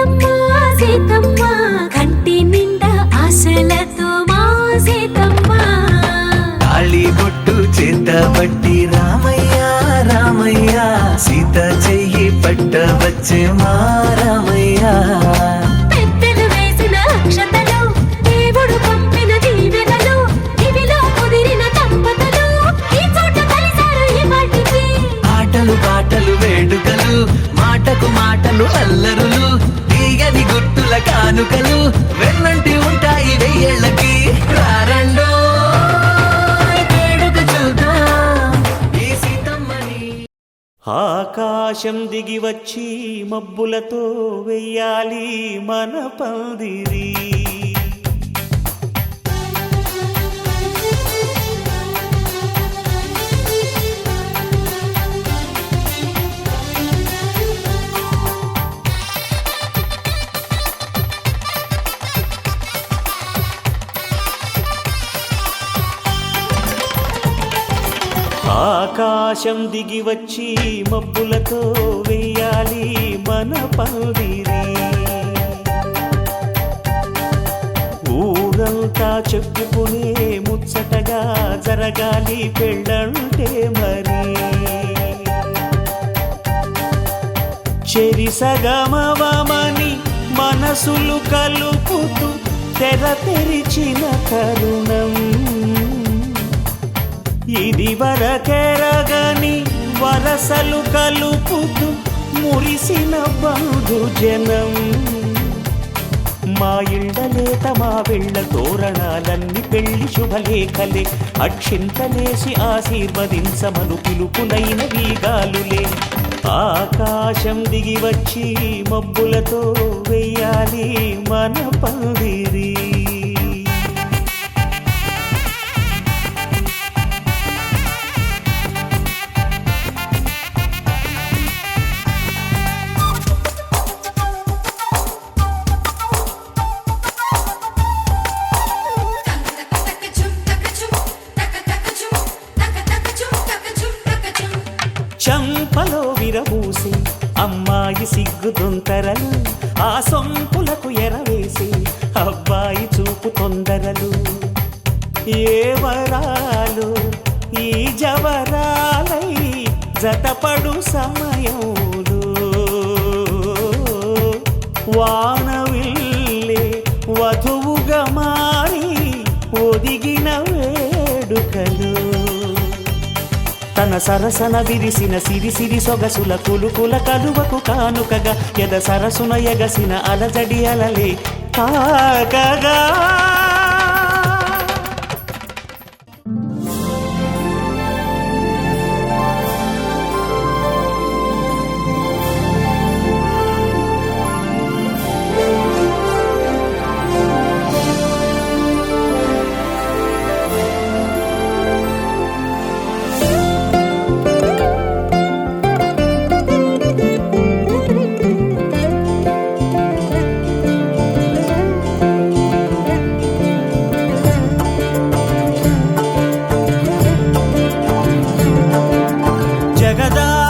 సీతమ్మ సీతమ్మ కంటి నిండా ఆశలతో మా సీతమ్మ తాళి బొట్టు చేతబట్టి రామయ్య రామయ్య సీత చెయ్యి పట్టవచ్చే మా రామయ్య పెద్దలు వేసిన అక్షతలు దేవుడు పంపిన దీవెనలు ఇవిలో కుదిరిన దంపతులు ఈ చోట కలిసారు ఈ వాటికి ఆటలు పాటలు వేడుకలు మాటకు మాటలు అల్లరులు తీయని గుట్టుల కానుకలు వెన్నంటి ఉంటాయి వెయ్యేళ్ళకి రారండో వేడుక చూద్దాం ఈ సీతమ్మని. ఆకాశం దిగి వచ్చి మబ్బులతో వెయ్యాలి మన పందిరి ఆకాశం దిగి వచ్చి మబ్బులతో వెయ్యాలి మన పందిరి ఊరంతా చెప్పుకునే ముచ్చటగా జరగాలి పెళ్ళంటే మరి చెరిసగమవమని మనసులు కలుపుతూ తెర తెరిచిన తరుణం ఇది వరకెరగని వరసలు కలుపుతూ మురిసిన బంధుజనం మా ఇళ్ళలేత మా వెళ్ళ తోరణాలన్నీ పెళ్లి శుభలేఖలే అక్షింతలేసి ఆశీర్వదించమను పిలుపులైన వీగాలులే ఆకాశం దిగి వచ్చి మబ్బులతో వెయ్యాలి మన పందిరి చంపలో విరబూసి అమ్మాయి సిగ్గుదొంతరలు ఆ సొంపులకు ఎరవేసి అబ్బాయి చూపు తొందరలు ఏ వరాలు ఈ జవరాలై జతపడు సమయంలో వానవిల్లే వధువుగా మారి ఒదిగిన వేడుకలు తన సరసన విరిసిన సిరిసిరి సొగసుల కులుకుల కలువకు కానుకగా ఎద సరసున ఎగసిన అలజడి అలలే తాకగా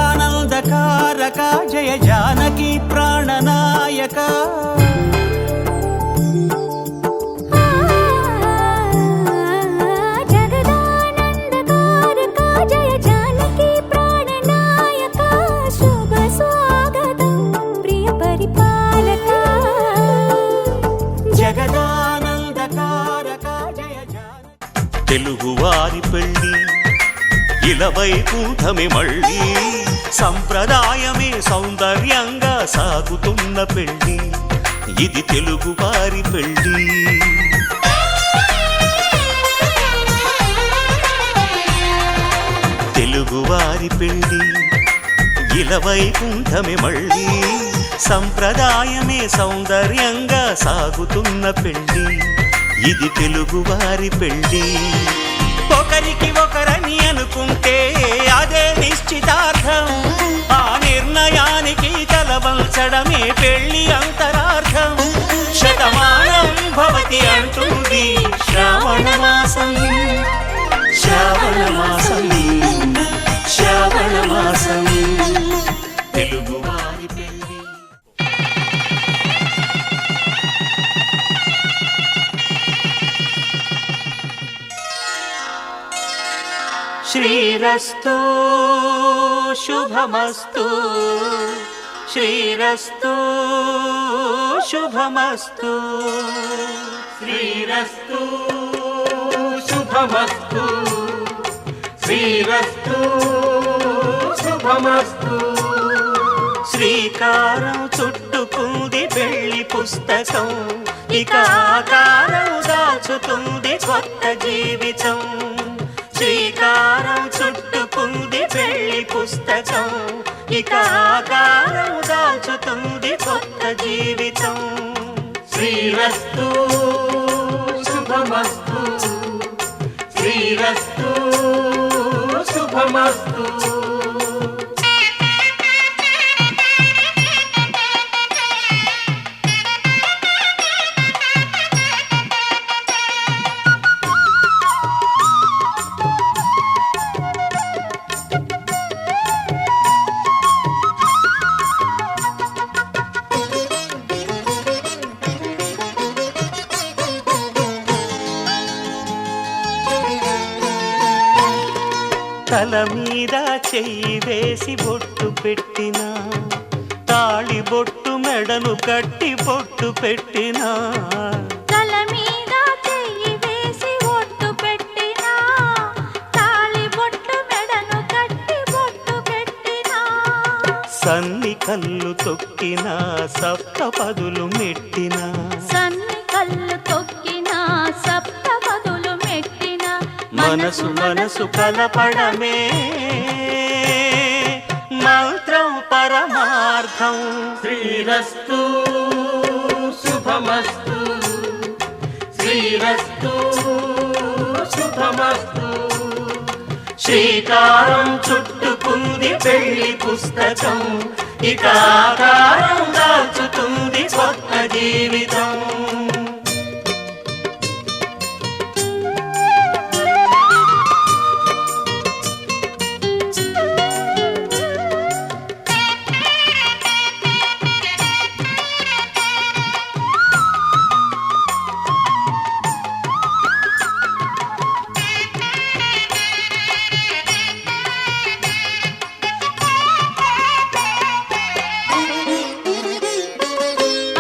జగదానందకారక జయ జానకి ప్రాణనాయక జగదానందకారక జయ జానకి ప్రాణనాయక శుభ స్వాగతం ప్రియ పరిపాలక జగదానందకారక జయ జానకి తెలుగువారి పెళ్ళి ఇలవైకుంఠమే మళ్ళీ సంప్రదాయమే సౌందర్యంగా సాగుతున్న పెళ్ళి ఇది తెలుగువారి పెళ్ళి తెలుగువారి పెళ్ళి ఇలవైకుంఠమే మళ్ళీ సంప్రదాయమే సౌందర్యంగా సాగుతున్న పెళ్ళి ఇది తెలుగువారి పెళ్ళి ఒకరికి ఒకరని అనుకుంటే అదే నిశ్చితార్థం ఆ నిర్ణయానికి తలవంచడమే పెళ్లి అంతరార్థం శతమానం భవతి అంటుంది శ్రావణ మాసం శ్రావణ మాసం శ్రావణ మాసం తెలుగువారి పెళ్లి శ్రీరస్తు శుభమస్తు శ్రీరస్తు శుభమస్తు శ్రీరస్తు శుభమస్తు శ్రీరస్తు శుభమస్తు శ్రీకారం చుట్టుకుంది పెళ్లి పుస్తకం ఇక ఆకారం దాచుతుంది కొత్త జీవితం శ్రీకారం చుట్టుకుంది పెళ్లి పుస్తకం ఇక ఆకారం దాచుతుంది కొత్త జీవితం శ్రీరస్తు శుభమస్తు శ్రీరస్తు శుభమస్తు తల మీద చెయ్యి వేసి బొట్టు పెట్టినా తాళి బొట్టు మెడను కట్టి బొట్టు పెట్టినా తల మీద చెయ్యి వేసి ఒట్టు పెట్టినా తాళి బొట్టు మెడను కట్టి బొట్టు పెట్టినా సన్ని కళ్ళు తొక్కినా సప్త పదులు మెట్టినా సన్ని కళ్ళు తొక్కినా సప్త పదులు మెట్టినా మనసు మనసు కలపడమే మంత్రం పరమార్థం శ్రీరస్తు శుభమస్తు శ్రీరస్తు శుభమస్తు శ్రీకారం చుట్టుకుంది పెళ్లి పుస్తకం ఇక ఆకారం దాచుతుంది కొత్త జీవితం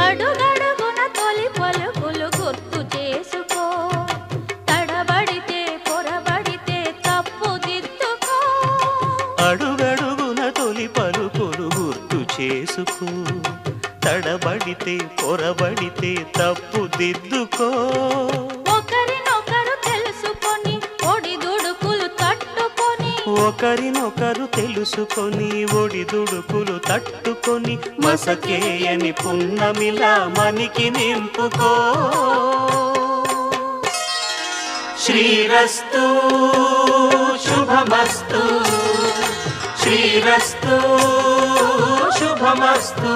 అడుగడుగున తొలి పలుకులు గుర్తు చేసుకో తడబడితే పొరబడితే తప్పు దిద్దుకో అడుగడుగున తొలి పలుకులు గుర్తు చేసుకో తడబడితే పొరబడితే తప్పు దిద్దుకో ఒకరినొకరు తెలుసుకొని ఒడిదుడుకులు తట్టుకొని ఒకరినొకరు తెలుసుకొని ఒడిదుడుకులు తట్టుకొని మసకేయని పున్నమిలా మనికి నింపుకో శ్రీరస్తు శుభమస్తు శ్రీరస్తు శుభమస్తు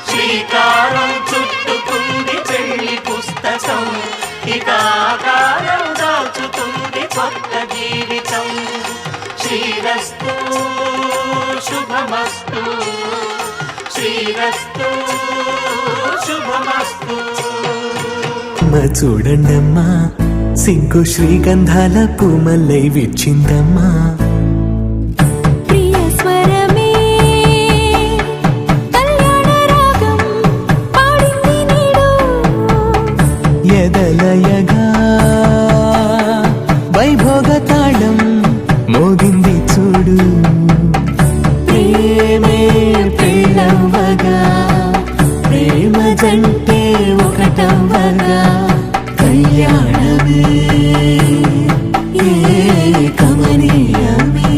శ్రీకారం చుట్టుకుంది పెళ్లి పుస్తకం ఇక ఆకారం దాచుతుంది కొత్త జీవితం శ్రీరస్తు శుభమస్తు శ్రీరస్తు శుభమస్తు చూడండమ్మా సింకు శ్రీగంధాల పూమల్లై విచ్చిందమ్మా ప్రియ స్వరమే కళ్యాణ రాగం పాడింది నీడు ఎదలయగా వైభోగ తాళం మోగింది చూడు ప్రేమే పెళ్ళవ్వగా ప్రేమ జంటే ఒకటవ్వగా కళ్యాణమే కమనీయమే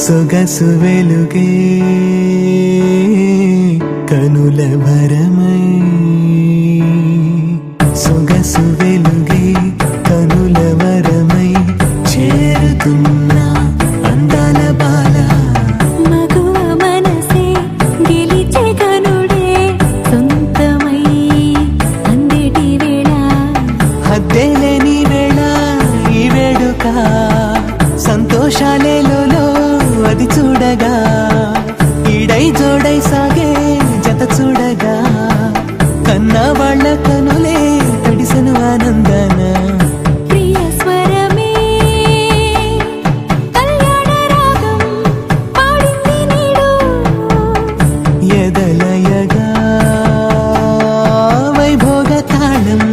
సొగసు వెలుగే కనుల భరమై సొగసు వెలుగే శాలేలో అది చూడగా ఈడై జోడై సాగే జత చూడగా కన్నా వాళ్ళ కనులే తడిసెను ఆనందన ప్రియ స్వరమే కళ్యాణ రాగం పాడింది నీడు ఎదలయగా వైభోగ తాళం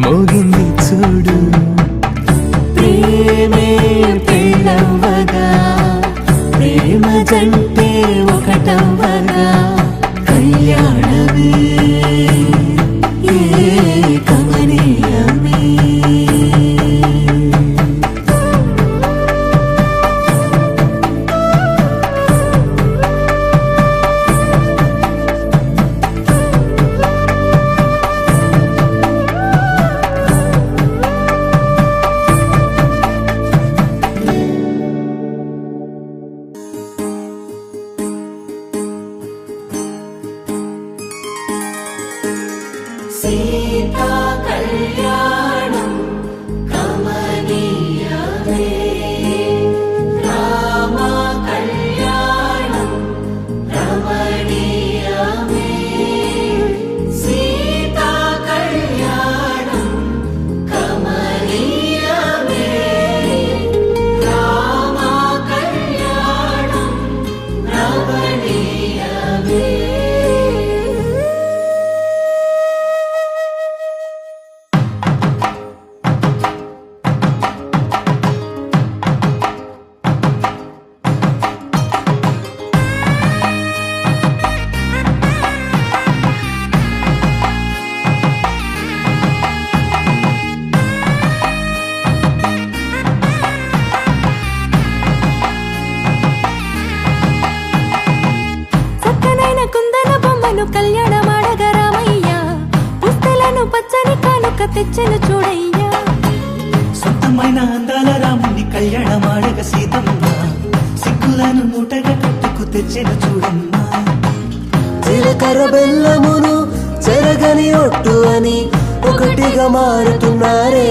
మోగింది చూడు ప్రేమే పెళ్ళవ్వగా ప్రేమ జంటే ఒకటవ్వగా కళ్యాణమే ఏ కమనీయమే సీతా కళ్యాణం కమనీయమే రామ కళ్యాణం రమణీయమే సీతా కళ్యాణం కమనీయమే రామ కళ్యాణం రమణీయమే చక్కనైన కుందన బొమ్మను కళ్యాణమాడగ రామయ్య పుస్తలను పచ్చని కానుక తెచ్చెను చూడయ్యా సొంతమైన అందాల రాముని కళ్యాణమాడగ సీతమ్మ సిగ్గులను మూటగా కట్టుకు తెచ్చిన చూడమ్మా జీలకర్ర బెల్లమును చెరగని ఒట్టు అని ఒకటిగా మారుతున్నారే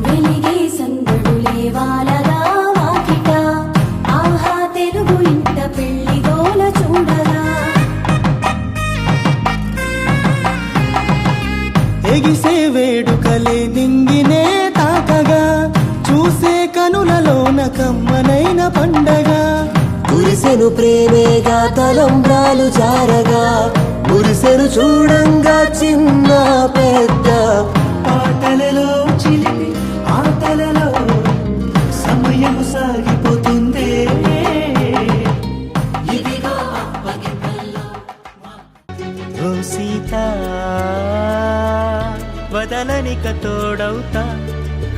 వెలిగే సందడులే వాలగా వాకిట ఆహా తెలుగు ఇంట పెళ్లి గోల చూడగా ఎగిసే వేడుకలే నింగినే తాకగా చూసే కనులలోన కమ్మనైన పండగ కురిసెను ప్రేమేగా తలంబ్రాలు జారగా మురిసెను చూడంగా చిన్న పెద్ద పాటలలో చిలిపి ఆటలలో సమయం సాగిపోతుందే ఇదిగో అప్పగింతల్లో ఓ సీత వదలనిక తోడవుతా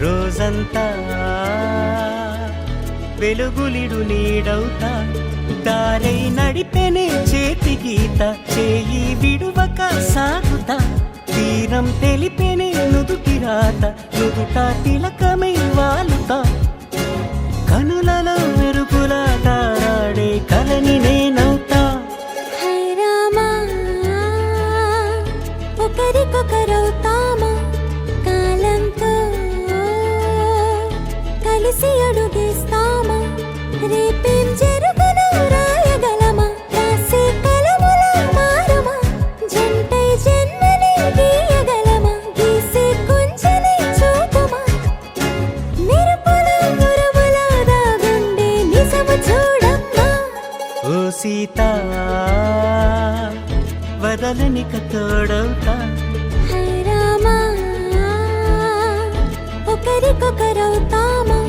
రోజంతా వెలుగులిడు నీడవుతా దారై నడిపెనే చేతి గీత చేయి విడువక సాగుతా తీరం తెలిపెనే నుదుటి రాత నుదుట తిలకమై వాలుతా కనులలో మెరుపులా తారాడే కలని నేనవుతా హై రామా ఒకరికొకరవుతామా కాలంతో కలిసి అడుగేస్తామా రేపేం జరుగునో రాయగలమా రాసే కలముల మారమా జంటై జన్మని గీయగలమా గీసే కొంచెని చూపుమా మెరుపుల మురుముల దాగుండే నిజము చూడమ్మా ఓ సీత వదలనిక తోడవుతా హై రామా ఒకరికొకరవుతామా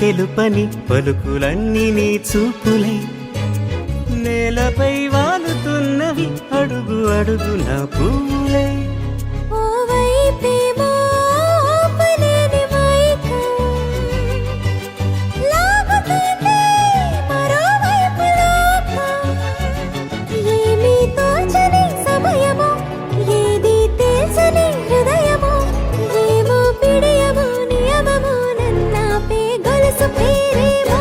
తెలుపని పలుకులన్నీ నీ చూపులై నేలపై వాలుతున్నవి అడుగు అడుగు నా పూలై ఓ వైపేమో ఆపలేని మైకం లాగుతుంది మరోవైపు లోకం ఏమీ తోచని సమయమో ఏది తేల్చని హృదయమో ఏమో పిడియమో నియమమో నన్నాపే గొలుసు పేరేమో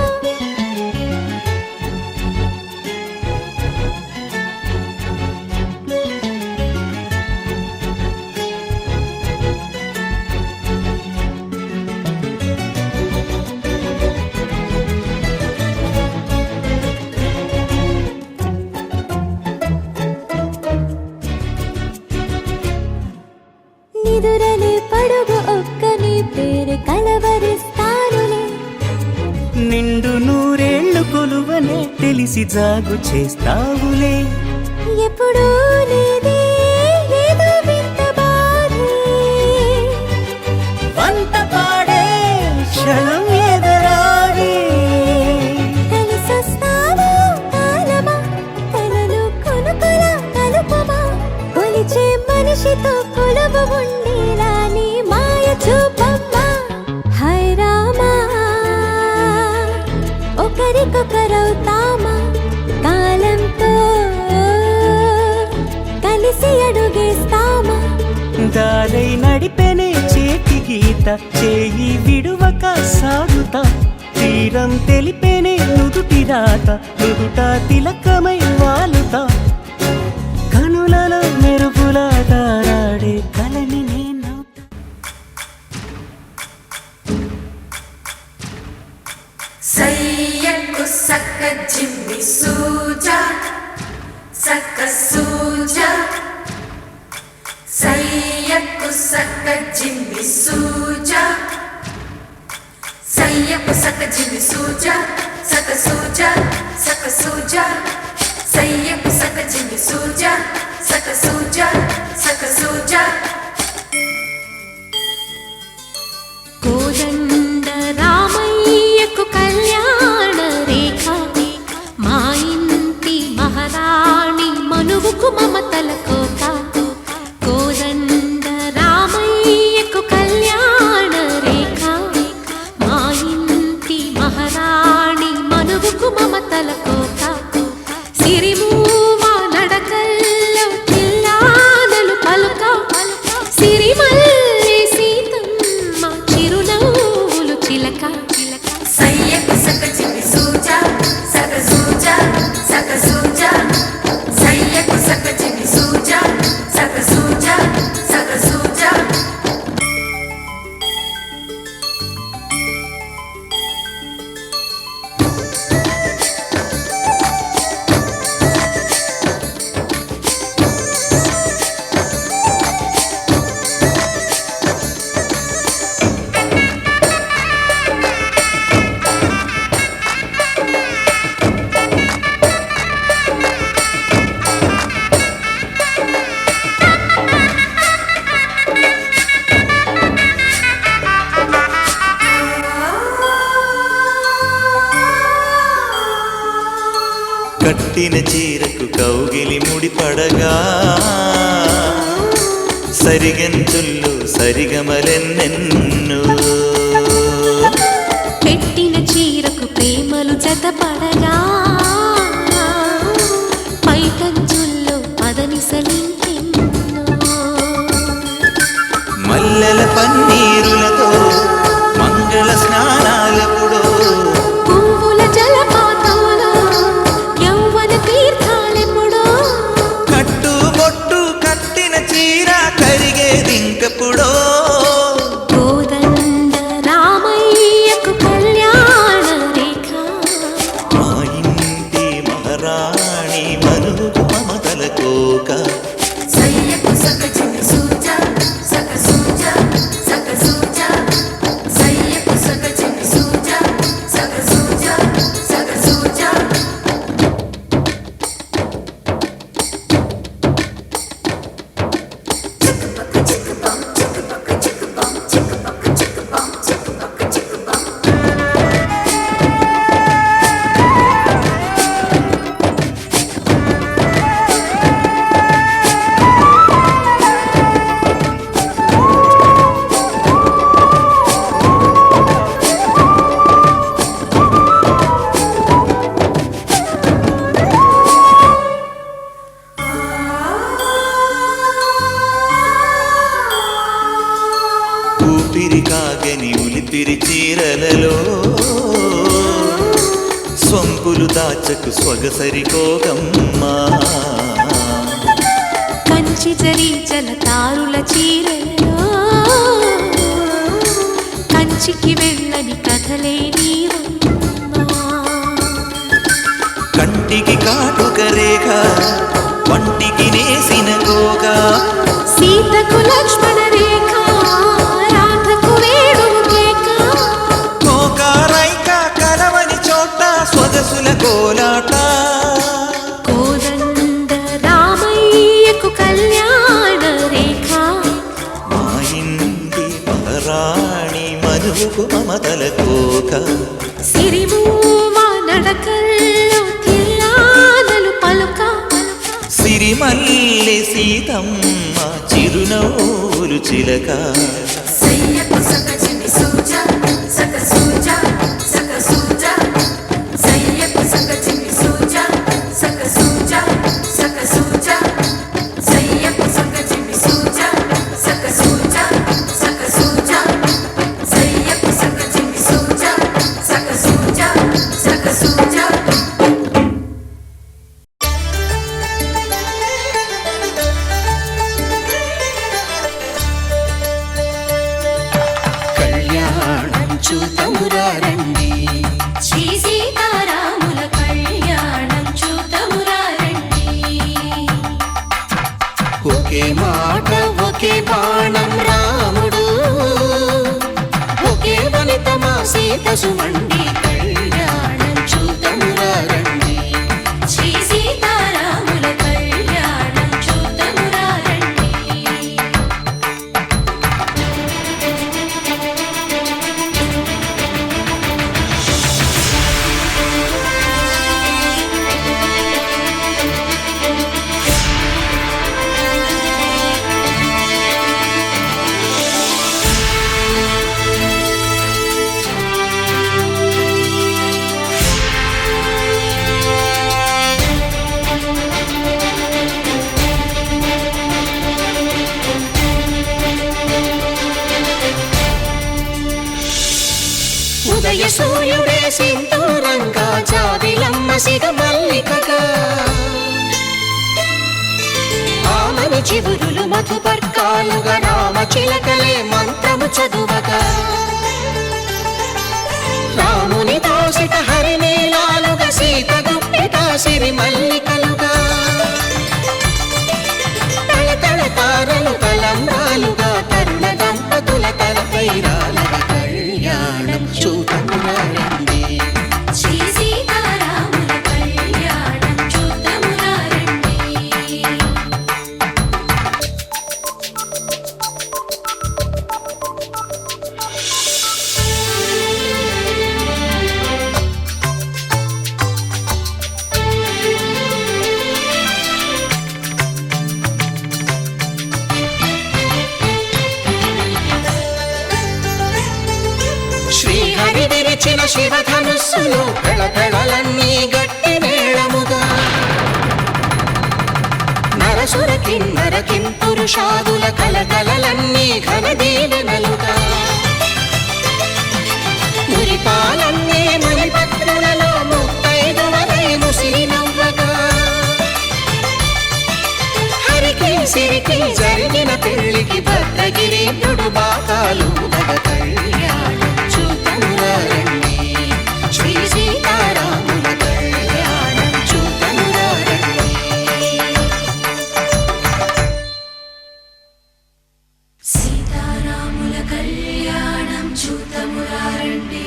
నిదురలే పడుగు ఒక్క నీ పేరు కలవరిస్తానులే నిండు నూరేళ్లు కొలువనే తెలిసి జాగు చేస్తావులే ఎప్పుడూ లేదే ఏదో వింత బాధే వంత పాడే క్షణం ఎదరాడే కలిసొస్తావో కాలమా కలలు కొనుకలా కలుపమా కొలిచే మనిషితో కొలువు ఉండేలా నీ మాయ చూపమ్మా హై రామా ఒకరికొకరవుతామా కాలంతో కలిసి అడుగేస్తామా దారై నడిపెనే చేతి గీత చేయి విడువక సాగుతా తీరం తెలిపెనే నుదుటి రాత నుదుట తిలకమై వాలుతా కనులలో మెరుపుల తారాడే కలని నేనవుతా సయ్యకు సక్క జిమ్మి సూజా సక్క సూజా సయ్యకు సక్క జిమ్మి సూజా సయ్యకు సక్క జిమ్మి సూజా సక్క సూజా సక్క సూజా సయ్యకు సక్క జిమ్మి సూజా సక్క సూజా సక్క సూజా కోదండ రామయ్యకు కళ్యాణ రేఖ మా ఇంటి మహారాణి మనువుకు మమతల కోక కోదండ రామయ్యకు కళ్యాణ రేఖ మా ఇంటి మహారాణి మనువుకు మమతల కోక సిరిమూవా నడకల్లో చిల్లానలు పలుక సిరిమల్లె సీతమ్మ చిరునవ్వులు చిలక సయ్యకు సక్క జిమ్మి సూజా సక్క సూజా సక్క సూజా సయ్యకు సక్క జిమ్మి సూజా సక్క సూజా సక్క సూజా కట్టిన చీరకు కౌగిలి ముడిపడగా సరిగెంతుల్లో సరిగమలెన్నెన్ను పెట్టిన చీరకు ప్రేమలు జతపడగా పైకంచుల్లో పదనిసలింకెన్నో మల్లెల పన్నీరులతో మంగళ స్నానాలెప్పుడో పువ్వుల జలపాతంలో యౌవన తీర్థాలెప్పుడో కట్టుబొట్టు కట్టిన చీర కరిగేదింకప్పుడో కోదండ రామయ్యకు కళ్యాణ రేఖ మా ఇంటి మహారాణి మనుగు మమతల కోక సయ్యకు సక్క జిమ్మి సూజా సక్క సూజా సక్క సూజా సయ్యకు సక్క జిమ్మి సూజా సక్క సూజా సక్క సూజా చిక్కుపక్క చిక్కుపం చిక్కుపక్క చిక్కుపం చిక్కుపక్క చిక్కుపం చిక్కుపక్క సొంపులు దాచకు సొగసరికోగమ్మా కంచి జరి జలతారుల చీరలో కంచికి వెళ్ళని కథలే నీవమ్మా. కంటికి కాటుక రేఖ వంటికి నేసిన గోగా సీతకు లక్ష్మణ రేఖ రాధకు వేణువు కేక కోకారైక కలవని చోట సొగసుల కోలాట కోదండ రామయ్యకు కళ్యాణ రేఖ మా ఇంటి మహారాణి మనువుకు మమతల కోక సిరిమూవ నడకల్లో తిల్లానలు పలుక సిరిమల్లె సీతమ్మ చిరునవ్వులు చిలక సయ్యకు సక చిన్ని సూజా సక సూజా సక సూజా సయ్యకు సక చిన్ని సూజా సక సూజా సక సూజా సయ్యకు సక చిన్ని సూజా సక సూజా సక సూజా సయ్యకు సక చిన్ని సూజా సక సూజా సక సూజా కళ్యాణం చూతమురారండి శ్రీ సీతారాముల కళ్యాణం చూతమురారండి. ఒకే మాట ఒకే బాణం రాముడు ఒకే వనిత మా సీత సుమండి కళ్యాణం చూతమురారండి శ్రీ సీతారాముల కళ్యాణం చూతమురారండి. ఉదయ సూర్యుడే సింధూరంగా జాబిలమ్మ సిగ మల్లికగా ఆమని చివురులు మధుపర్కాలుగా రామ చిలకలే మంత్రము చదువగా రాముని దోసిట హరినీలాలుగా సీత గుప్పిట సిరి మల్లికలుగా తళతళ తారలు తలంబ్రాలుగా తరుణ దంపతుల తలపై రాలగా కళ్యాణం చూతమురారండి శ్రీ సీతారాముల కళ్యాణం చూతమురారండి. శ్రీహరి విరిచిన శివధనుస్సులు పెళపెళలన్నీ గట్టి మేళముగా నరసుర కిన్నర కింపురుషాదుల కలకలలన్నీ ఘన దీవెనలుగా మురిపాలన్నీ మణిపత్రులలో ముత్తైదువలై ముసిరి నవ్వగా హరికి సిరికి జరిగిన పెళ్లికి భద్రగిరీంద్రుడు బాకాలు గద కళ్యాణం చూతమురారండి శ్రీ సీతారాముల కళ్యాణం చూతమురారండి సీతారాముల కళ్యాణం చూతమురారండి.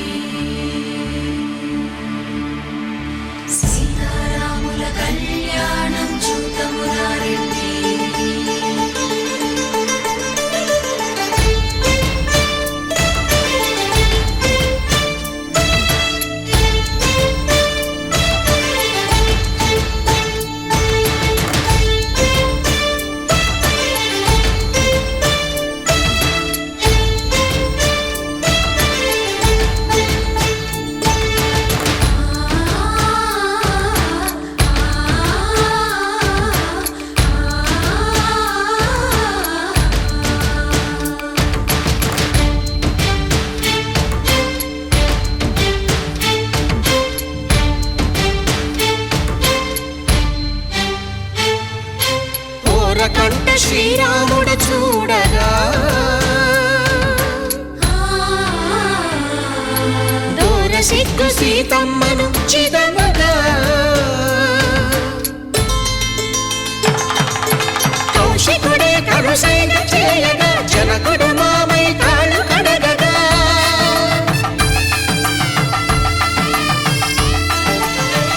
సీతారాముల కళ్యాణం చూతమురారండి. కంట శ్రీరాముడు చూడగా దూర సిగ్గు సీతమ్మను చిదమగా కౌశికుడే కరుసైన చేయగా జనకుడు మామై కాళ్ళు కడగగా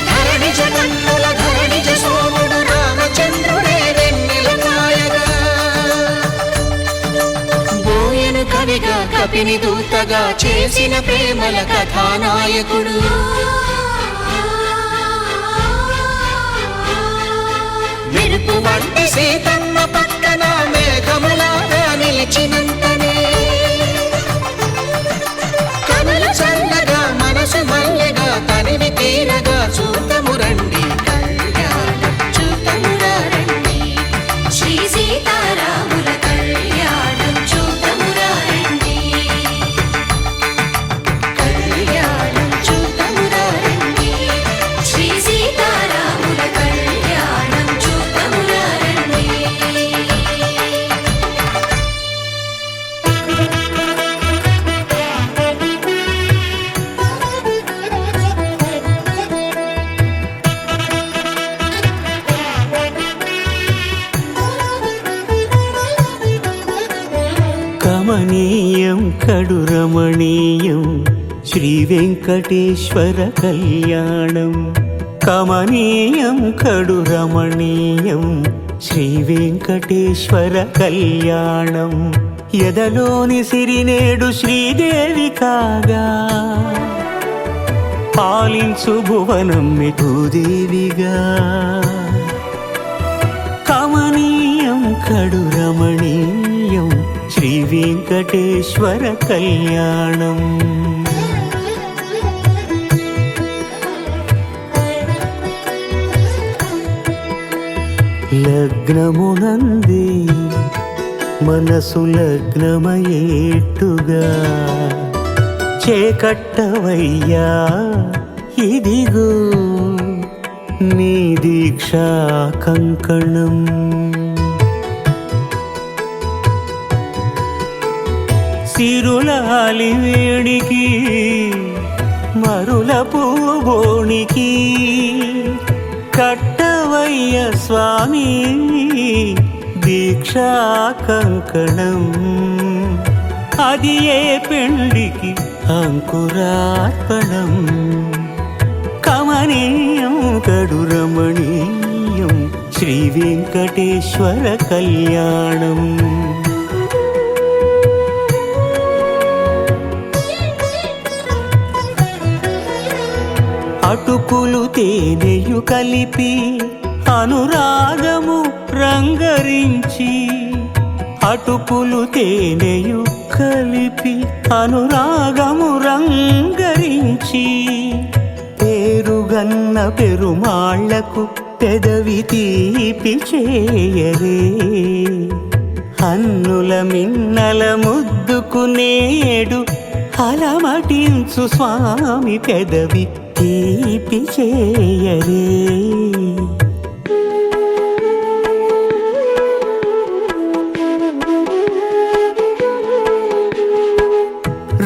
ధరణి జగన్నుల ధరణిజ సోముడు రామచంద్రుడే వెన్నెల కాయగా బోయను కవిగా కపిని దూతగా చేసిన ప్రేమల కథానాయకుడు మెరుపు వంటి సీతమ్మ పక్కన మేఘములాగా నిలిచినంతనే కనులు చల్లగా మనసు మల్లెగా తనివి తీరగా చూతము రండి కళ్యాణం చూతమురా రండి శ్రీ సీతారాముల కళ్యాణం చూతమురా రండి కళ్యాణం చూతమురా రండి శ్రీ సీతారాముల కళ్యాణం చూతమురా రండి కమనీయం కడు రమణీయం శ్రీ వెంకటేశ్వర కళ్యాణం కమనీయం కడు రమణీయం శ్రీ వెంకటేశ్వర కళ్యాణం ఎదలోని సిరినేడు శ్రీదేవి కాగా పాలించు భువనం భూదేవిగా కమనీయం కడు రమణీయం శ్రీ వెంకటేశ్వర కళ్యాణం లగ్నమునందే మనసు లగ్నమయేట్టుగా చేకట్టవయ్యా ఇదిగో నీ దీక్షా కంకణం సిరులాలి వేడికి మరుల పూబోనికి కట్టవయ్య స్వామి దీక్షా కంకణం అది ఏ పెండికి అంకురార్పణం కమనీయం కడు రమణీయం శ్రీ వెంకటేశ్వర కళ్యాణం అటుకులు తేనెయు కలిపి అనురాగము రంగరించి అటుకులు తేనెయు కలిపి అనురాగము రంగరించి పేరుగన్న పెరుమాళ్లకు పెదవి తీపి చేయరే అన్నుల మిన్నల ముద్దుకు నేడు అలమటించు స్వామి పెదవి తీపి చేయరే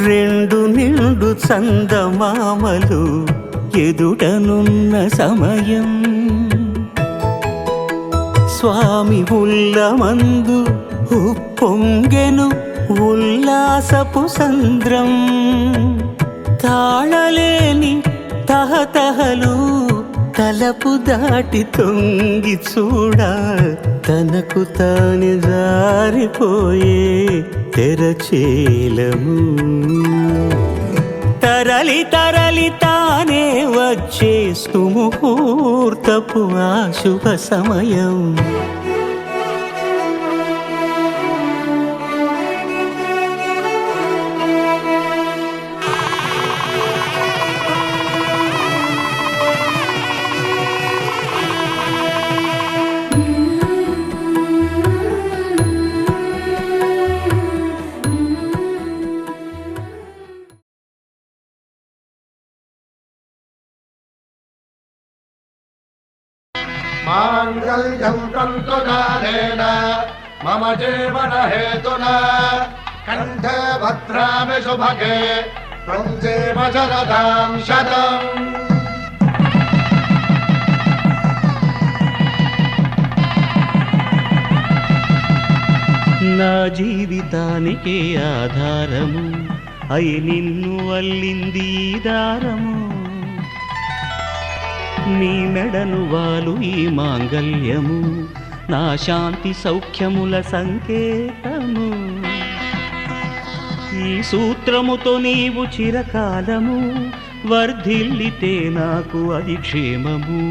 రెండు నిండు చందమామలు ఎదుటనున్న సమయం స్వామి ఉల్లమందు ఉప్పొంగెను ఉల్లాసపు సంద్రం తాళలేని తహతహలు తలపు దాటి తొంగి చూడ తనకు తాను జారిపోయే తెరచేలము తరలి తరలి తానే వచ్చే సుముహూర్తపు ఆ శుభ సమయం మాంగళ్యం తంతునానేన మమ జీవన హేతునా కంఠే భద్రామి శుభగే త్వం జీవ శరదాం శతం. నా జీవితానికి ఆధారము అయి నిన్ను అల్లింది ఈ దారము. నీ మెడను వాలు ఈ మాంగల్యము నా శాంతి సౌఖ్యముల సంకేతము. ఈ సూత్రముతో నీవు చిరకాలము వర్ధిల్లితే నాకు అది క్షేమము.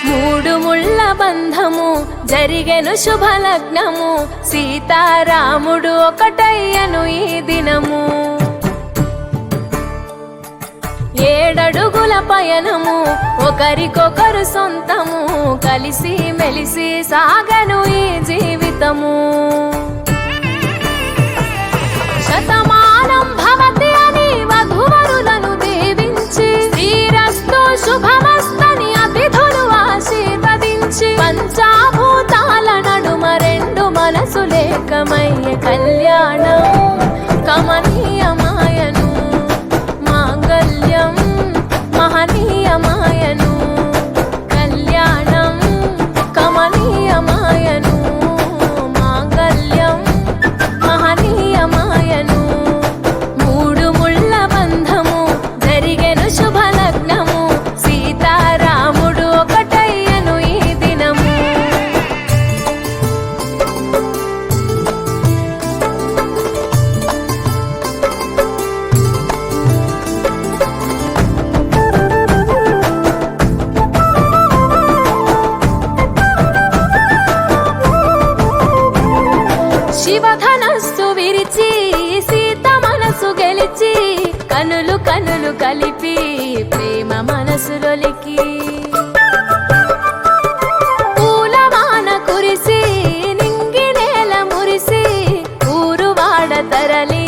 మూడు ముళ్ళ బంధము జరిగెను శుభలగ్నము సీతారాముడు ఒకటయ్యను ఈ దినము. 7 అడుగుల పయనము ఒకరికొకరు సొంతము కలిసి మెలిసి సాగను ఈ జీవితము. శతమానం భవతి అని వధువరులను దీవించి శ్రీరస్తు శుభమస్తని అతిథులు ఆశీర్వదించి పంచాభూతాల నడుమ 2 మనసులేకమయ్య కళ్యాణం కమనీయమాయను. మాంగళ్యం మహనీయమాయను. కళ్యాణం కమనీయమాయను. మాంగళ్యం మహనీయమాయను. 3 ముళ్ళ బంధము జరిగెను శుభలగ్నము సీతారాముడు ఒకటయ్యను ఈ దినము. శివధనస్సు విరిచి సీత మనసు గెలిచి కనులు కనులు కలిపి ప్రేమ మనసులొలికి పూలవాన కురిసి నింగి నేల మురిసి ఊరువాడ తరలి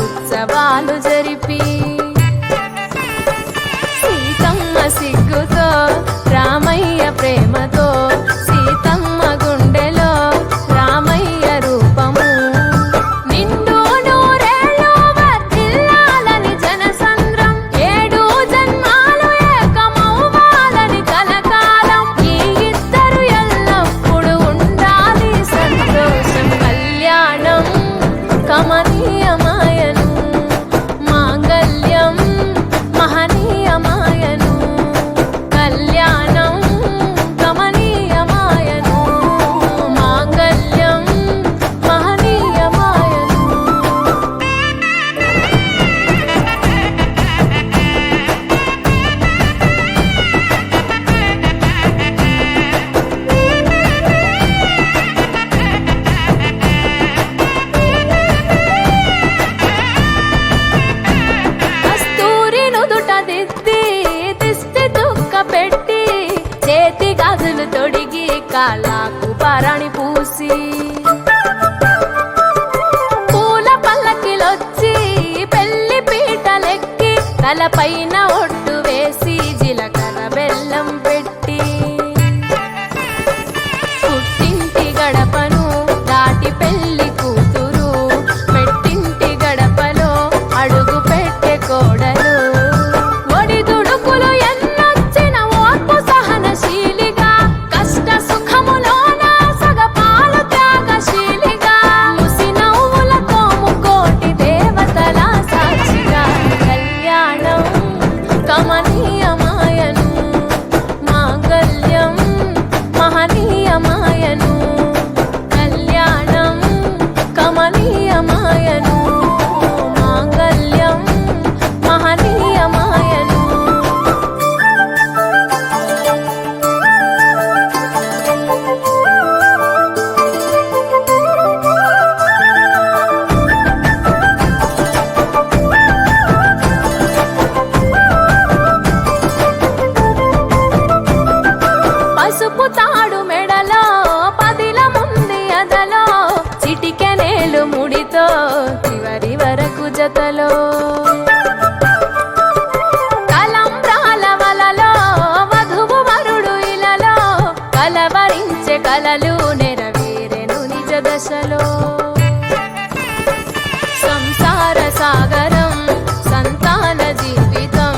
ఉత్సవాలు జరిపి సీతమ్మ సిగ్గుతో రామయ్య ప్రేమతో సీతమ్మ గుండెలో రామయ్య రూపము. నిండు నూరేళ్ళు వర్ధిల్లాలని జనసంద్రం 7 జన్మాలు ఏకమవ్వాలని కలకాలం ఈ ఇద్దరు ఎల్లప్పుడు ఉండాలి సంతోషం. కళ్యాణం కమనీయమాయను. మాంగళ్యం మహనీయమాయను. కళ్యాణం కమనీయమాయను. మాంగళ్యం మహనీయమాయను. కస్తూరి నుదుట దిద్ది దిష్టి దుక్క పెట్టి చేతి గాజులు తొడిగి కాళ్ళకు పరణి పూసి పూల పల్లకిలొచ్చి పెళ్లి పీటలెక్కి తలపైన ఒట్టు వేసి జీలకర్ర బెల్లం పెట్టి పుట్టింటి గడపను దాటి పెళ్లి కూతురు పెట్టింటి గడపలో అడుగు పెట్టే కోడలు. ఒడిదుడుకులు ఎన్నొచ్చిన ఓర్పు సహనశీలిగా కష్ట సుఖములోన సగపాలు త్యాగశీలిగా ముసి నవ్వులతో ముకోటి దేవతల సాక్షిగా కళ్యాణం కమనీయమాయను. మాంగళ్యం ఆశలో సంసార సాగరం సంతాన జీవితం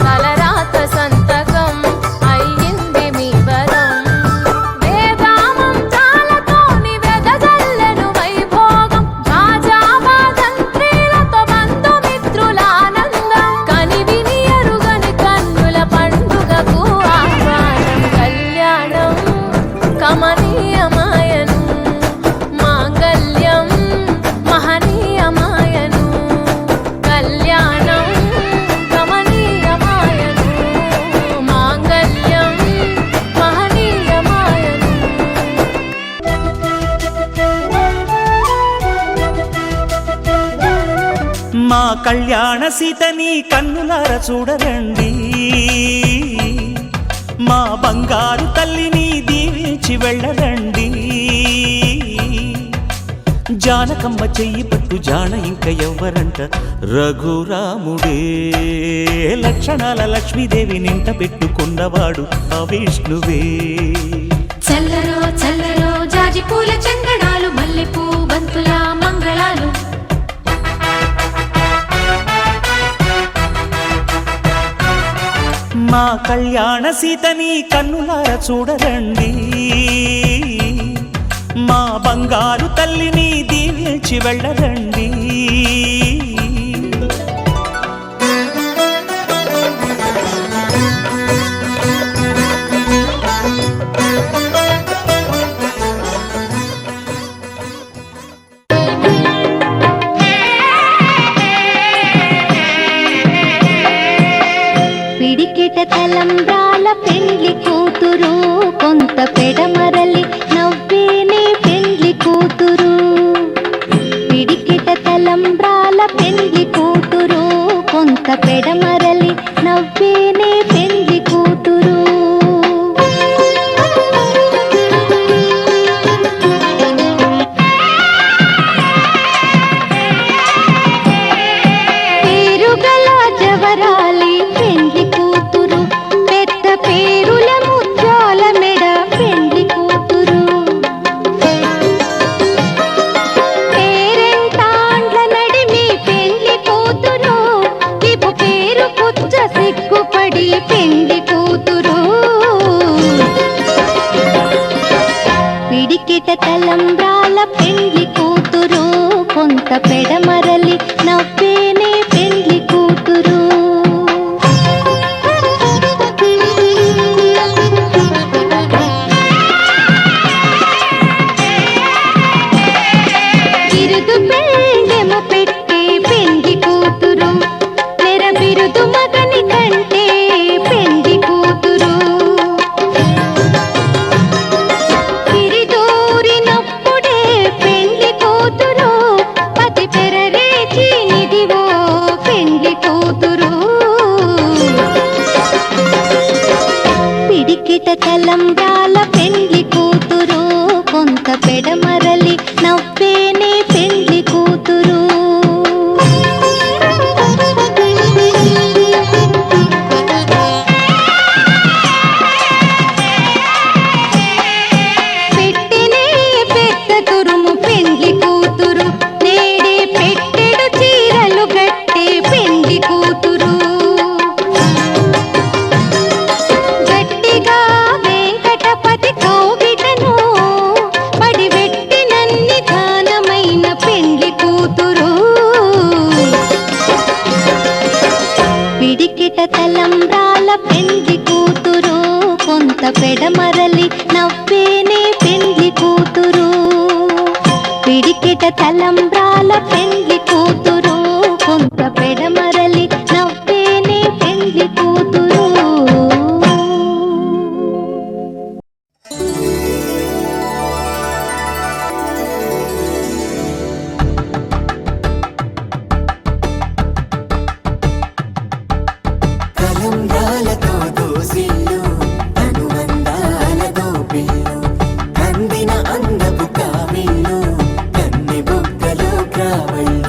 తలరాత సంతకం అయ్యింది మీ వరం వేదామంత్రాలతోని వెదజల్లెను వైభోగం రాజావాదంత్రీలతో బంధుమిత్రుల ఆనందం కనివిని ఎరుగని కన్నుల పండుగకు ఆహ్వానం కళ్యాణం కమనీయమాయను మాంగళ్యం మహనీయమాయను కళ్యాణం కమనీయమాయను మాంగళ్యం మహనీయమాయను మా కళ్యాణ సీతని కన్నులార చూడరండి మా బంగారు తల్లిని దీవించి వెళ్ళరండి జానకమ్మ చెయ్యి పట్టు జాన ఇంక ఎవ్వరంట రఘురాముడే లక్షణాల లక్ష్మీదేవి నింట పెట్టుకున్నవాడు ఆ విష్ణువే చల్లరో చల్లరో జాజి పూల చందనాలు మల్లెపూ బంతుల మంగళాలు మా కళ్యాణ సీతని కన్నులార చూడరండి మా బంగారు తల్లిని దీవించి వెళ్ళరండి పిడికిట తలంబ్రాల పెండ్లి కూతురు కొంత పెడమరలి నవ్వేనే పెండ్లి కూతురు పిడికిట తలంబ్రాల పెండ్లి కూతురు కొంత పెడమరలి నవ్వేనే పెండ్లి కూతురు పేరుగల జవరాలి పెండ్లి కూతురు పెద్ద పేరుల ముత్యాల మెడ పెండ్లి కూతురు పేరెంటాండ్ల నడిమి పెండ్లి కూతురు ఇపు పేరు పుచ్చ సిగ్గుపడి పెండ్లి కూతురు పిడికిట తలంబ్రాల పెండ్లి కూతురు కొంత పెడమరలి నవ్వేనే పెండ్లి కూతురు బిరుదు పెండెమ పెట్టి పెండ్లి కూతురు నెర బిరుదు మగని కంటే పెండ్లి కూతురు తిరిదూరినప్పుడే పెండ్లి కూతురు పతి పెరరేచి నిదివో పెండ్లి కూతురు పిడికిట తలంబ్రాల పెండ్లి కూతురు కొంత పెడమరలి నవ్వేనే పెండ్లి కూతురు పెట్టినే పెద్ద తురుము పెండ్లి కూతురు నేడే పెట్టెడు చీరలు గట్టే పెండ్లి కూతురు గట్టిగా వెంకటపతి కౌగిటను పడివెట్టినన్ని దానమైన పెండ్లి కూతురు పిడికిట తలంబ్రాల పెండ్లి కూతురు కొంత పెడమరలి నవ్వేనే పెండ్లి కూతురు పిడికిట తలంబ్రాల పెండ్లి కూతురు కొంత పెడమరలి నవ్వేనే పెండ్లి కూతురు తలంబ్రాలతో దోసిల్లు అనుబంధాలతో పిల్లు అందిన అందపు కావిల్లు కన్ని బుగ్గలో క్రావళ్ళు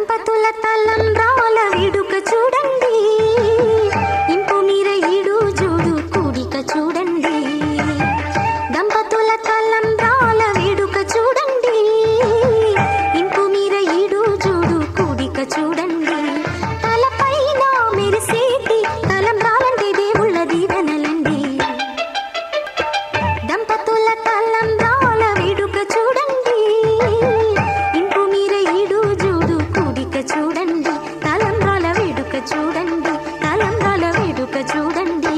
దంపతుల తలంబ్రాల వేడుక చూడండి, ఇంపు మీర ఈడు జోడు కూడిక చూడండి. దంపతుల తలంబ్రాల వేడుక చూడండి, ఇంపు మీర ఈడు జోడు కూడిక చూడండి. తలపైన మెరిసేటి తలంబ్రాలంటే దేవుళ్ళ దీవెనలండి. దంపతుల తలంబ్రాల వేడుక చూడండి, ఇంపు మీర ఈడు జోడు కూడిక చూడండి. తలంబ్రాల వేడుక చూడండి, తలంబ్రాల వేడుక చూడండి.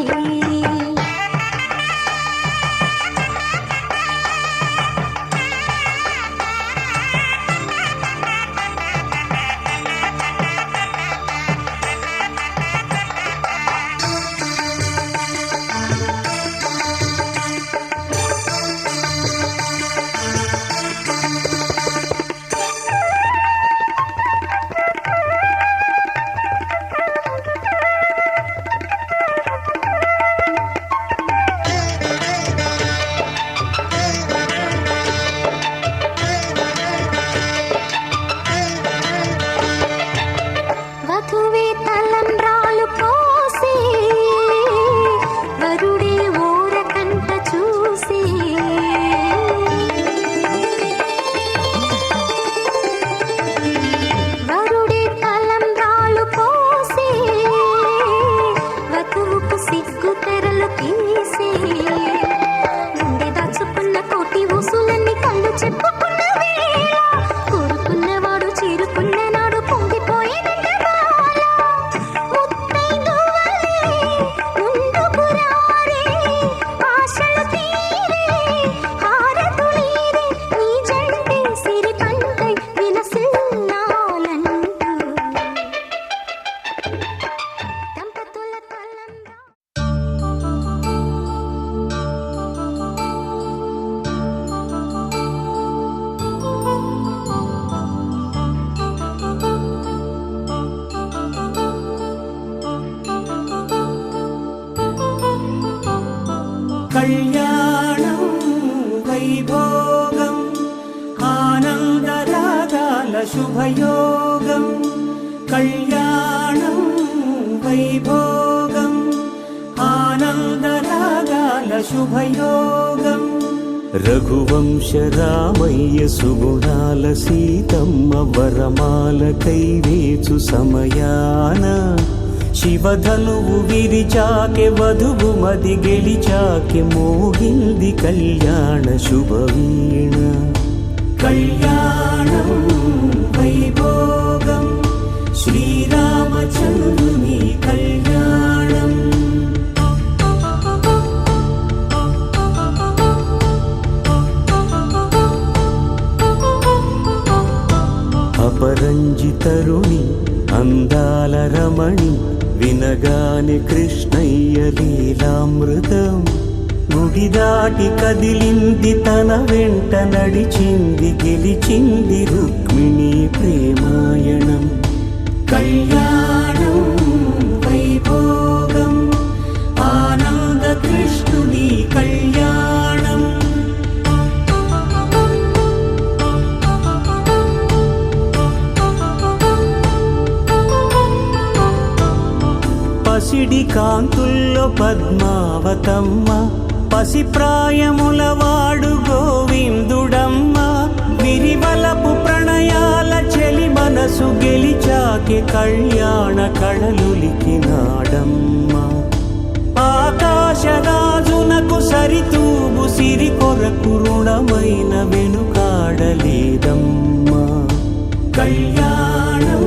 వధువే తలంబ్రాలు పోసి, వరుడే ఊరకంట చూసి. వరుడే తలంబ్రాలు పోసి, వధువుకు సిగ్గు తెరలు తీసి. గుండె దాచుకున్న కోటి ఊసులన్నీ కళ్ళు చెప్పుకున్న వేళ, కోరుకున్నవాడు చేరుకున్న నాడు పొంగిపోయేనంట బాల. ముత్తైదువలే ముందుకు రారే, ఆశలు తీరే, హారతులీరే, నీ జంటే సిరి పంటై విలసిల్లాలంటూ. దంపతుల తలంబ్రా కళ్యాణం వైభోగం ఆనందరాగాల శుభయోగం. కళ్యాణం వైభోగం ఆనందరాగాల శుభయోగం. రఘువంశ రామయ్య సుగుణాల సీతమ్మ వరమాల కైవేచు సమయాన, శివధనువు విరిచాకె వధువు మది గెలిచాకె మోగింది కళ్యాణ శుభవీణ. కళ్యాణం వైభోగం శ్రీరామచంద్రుని కళ్యాణం. అపరంజితరుణి అందాల రమణి, వినగానే కృష్ణయ్య లీలామృతం. గుడి దాటి కదిలింది తన వెంట నడిచింది, గెలిచింది రుక్మిణి ప్రేమాయణం. కళ్యాణం వైభోగం ఆనంద కృష్ణుని కళ్యాణం. పసిడి కాంతుల్లో పద్మావతమ్మ, పసిప్రాయముల వాడు గోవిందుడమ్మ. విరివలపు ప్రణయాల చెలి మనసు గెలిచాకె కళ్యాణ కళలులికినాడమ్మ. ఆకాశరాజునకు సరితూబు సిరి కొరకు రుణమైన వెనుకాడలేదమ్మా. కళ్యాణం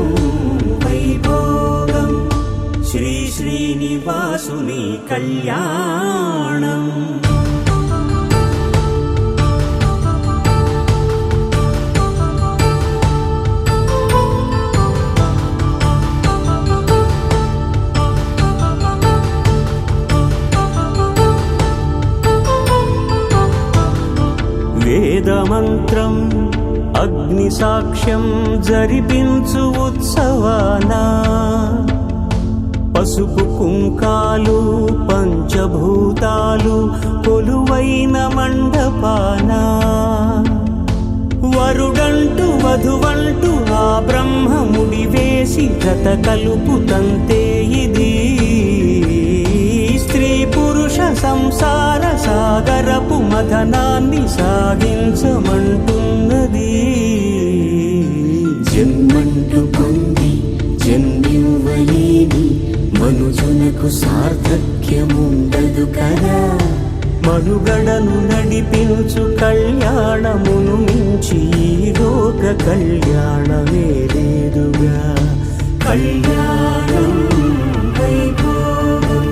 వైభోగం శ్రీ శ్రీనివాసుని కళ్యాణం. వేదమంత్రం అగ్ని సాక్ష్యం జరిపించు ఉత్సవానా, పసుపు కుంకాలు పంచభూతాలు కొలువైన మండపానా. వరుడంటూ వధువంటూ ఆ బ్రహ్మముడి చేసి జత కలుపుతంతే ఇది స్త్రీ పురుష సంసార సాగరపు మథనాన్ని సాగించమంటున్నది. జన్మంటూ పొంది జన్మివ్వలేని మనుజునకు సార్థక్యముండదు కదా. మనుగడను నడిపించు కళ్యాణమును మించి ఈ లోక కళ్యాణమే లేదుగా. కళ్యాణం వైభోగం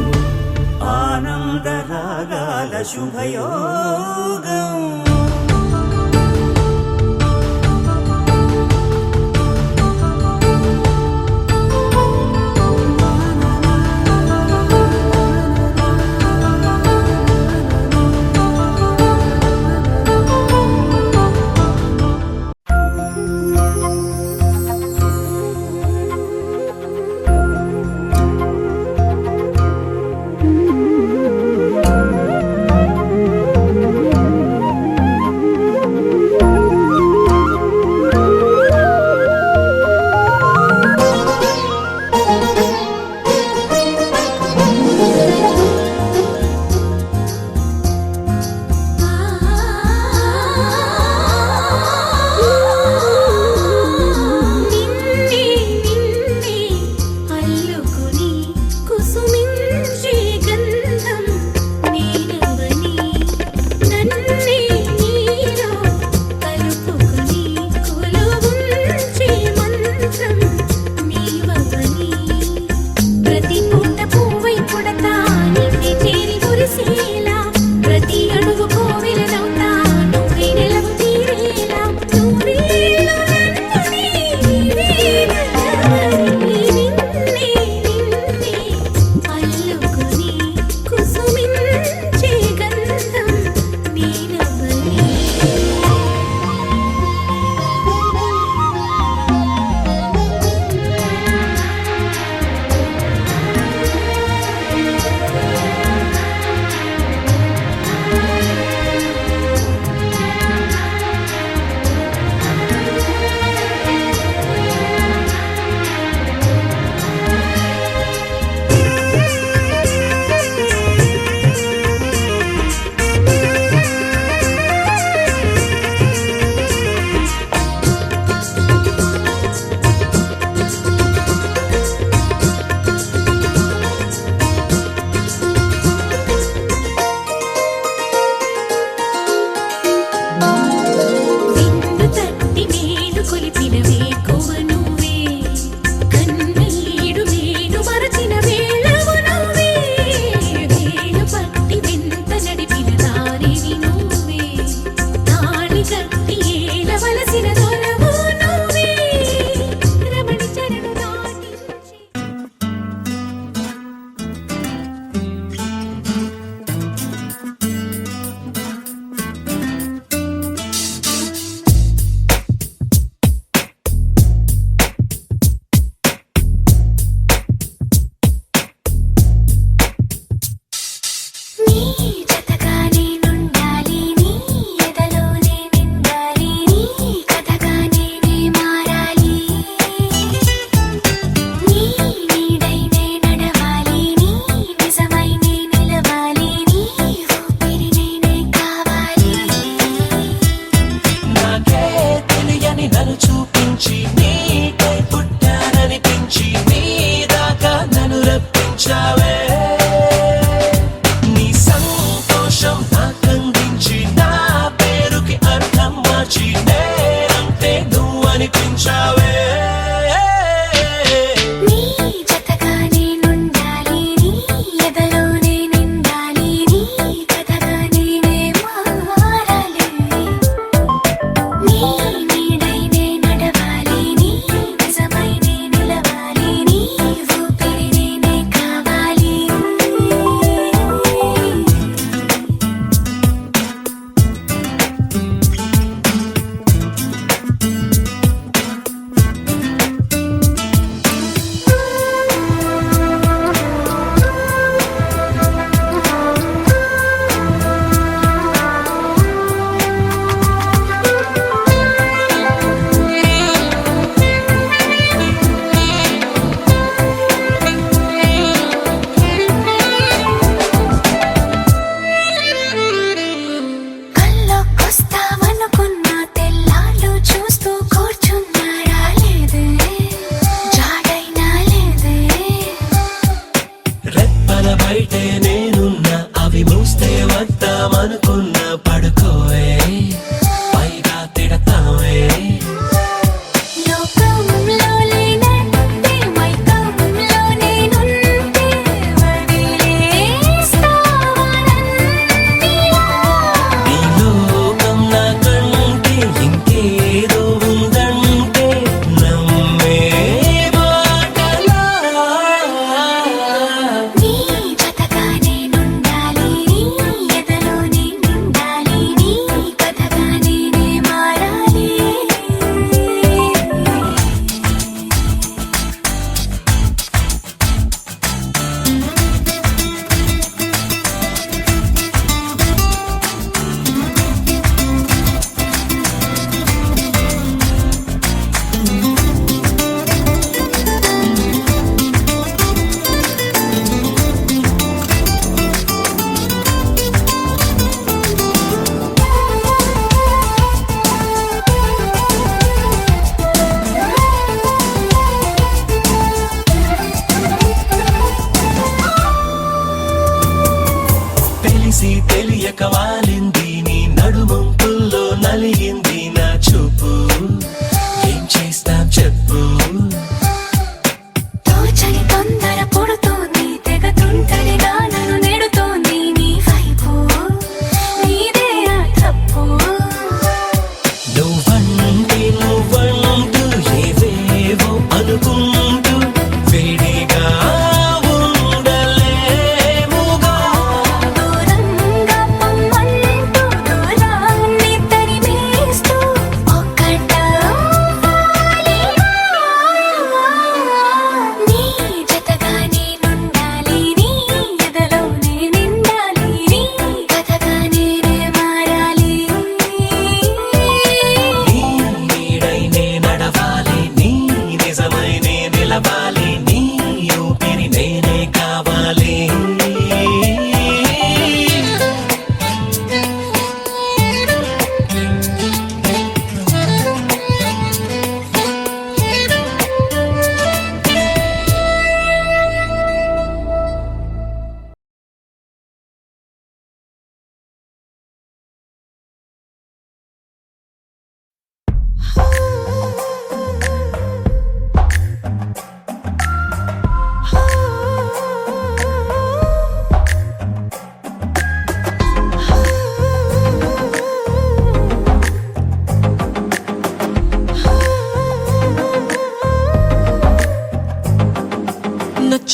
ఆనందరాగాల శుభయోగం.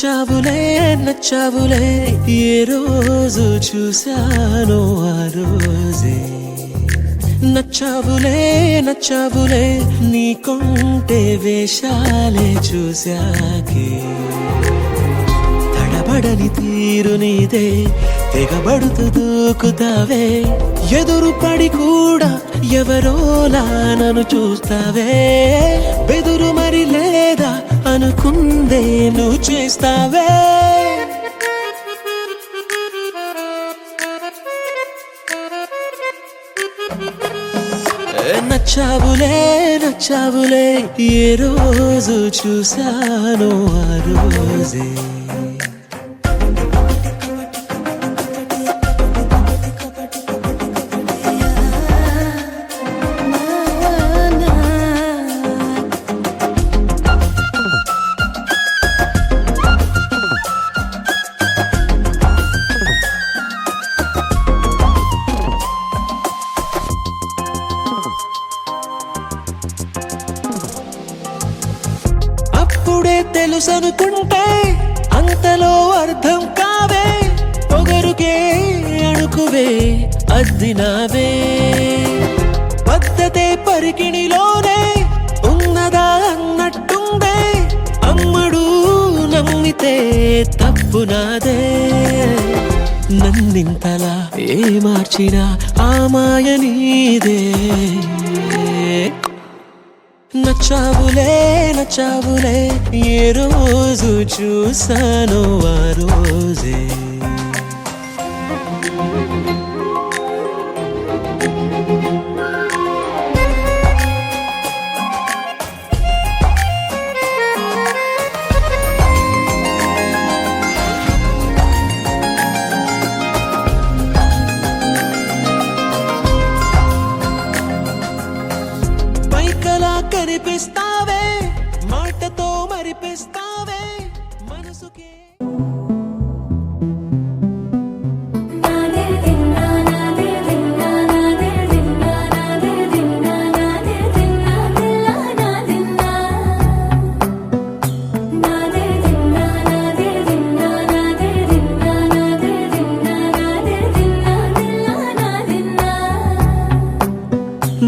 నచ్చావులే నచ్చావులే ఏ రోజు చూశానో ఆ రోజే నచ్చావులే నచ్చావులే నీకుంటే వేషాలే చూశాకే తడబడని తీరు నీదే తెగబడుతూ దూకుతావే ఎదురు పడి కూడా ఎవరోలా నన్ను చూస్తావే బెదురు మరి లేదా అనుకుందే నువ్వు చేస్తావే నచ్చావులే నచ్చావులే ఏ రోజు చూశానో ఆ రోజే అప్పుడే తెలుసనుకుంటే అంతలో అర్థం కావే పొగరుకే అణుకువే అద్దినావే పద్ధతే పరికిణిలోనే ఉన్నదా అన్నట్టుందే అమ్మడు నమ్మితే తప్పు నాదే నన్నింతలా ఏ మార్చినా ఆ మాయ నీదే నచ్చావులే నచ్చావులే ఏ రోజు చూశానో ఆ రోజే పైకలా కనిపిస్తావే మాటతో మరిపిస్తావే మనసుకే